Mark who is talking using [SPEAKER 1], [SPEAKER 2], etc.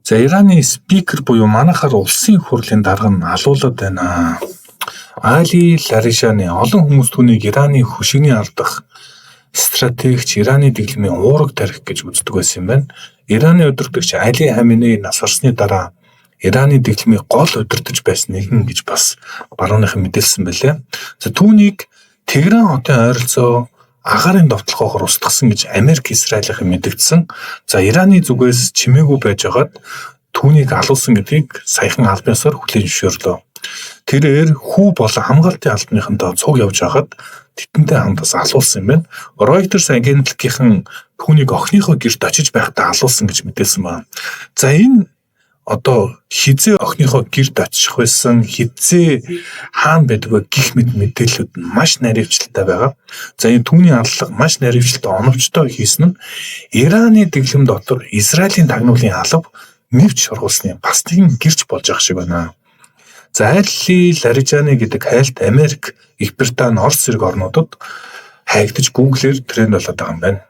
[SPEAKER 1] За Ираны спикер буюу манайхаар улсын их хурлын дарга нь алуулад байна. Али Ларишаны олон хүмүүс түүнийг Ираны хөшигний алдах стратегч, Ираны дэглэмийн уураг тарих гэж үздэг байсан юм байна. Ираны удирдагч Али Хаминей нас барсны дараа Ираны дэглэмийг гол удирдах байсан нэгэн гэж бас барууныхан мэдээлсэн байлаа. За түүнийг Тегеран хотын ойролцоо агарын довтлохоор устгасан гэж Америк Израилийн мэдэгдсэн. За Ираны зүгээс чимээгүй байж байгаад түүнийг алуулсан гэдгийг саяхан албан ёсоор хүлээн зөвшөөрлөө. Тэрээр хүү болон хамгаалтын албаныхантай цуг явж байгаад тэдэнтэй хамтаас алуулсан юм байна. Reuters агентлогийнхан түүнийг охиныхоо гэрт очиж байхдаа алуулсан гэж мэдээлсэн байна. За энэ одоо хизээ охиныхоо гэрт очих байсан, хизээ хаана байдг вэ гэх мэт мэдээллүүд нь маш наривчлалтай байгаа. За энэ түүний аллага маш наривчлалтай оновчтой хийсэн нь Ираны дэглэм дотор Израилийн тагнуулын алба нэвч шургуулсны бас тийм гэрч болж байгаа шиг байна. За Али Ларижаны гэдэг хайлт Америк, Их Британи, Орос зэрэг орнуудад хайгдаж Google-ээр тренд болоод байгаа юм байна.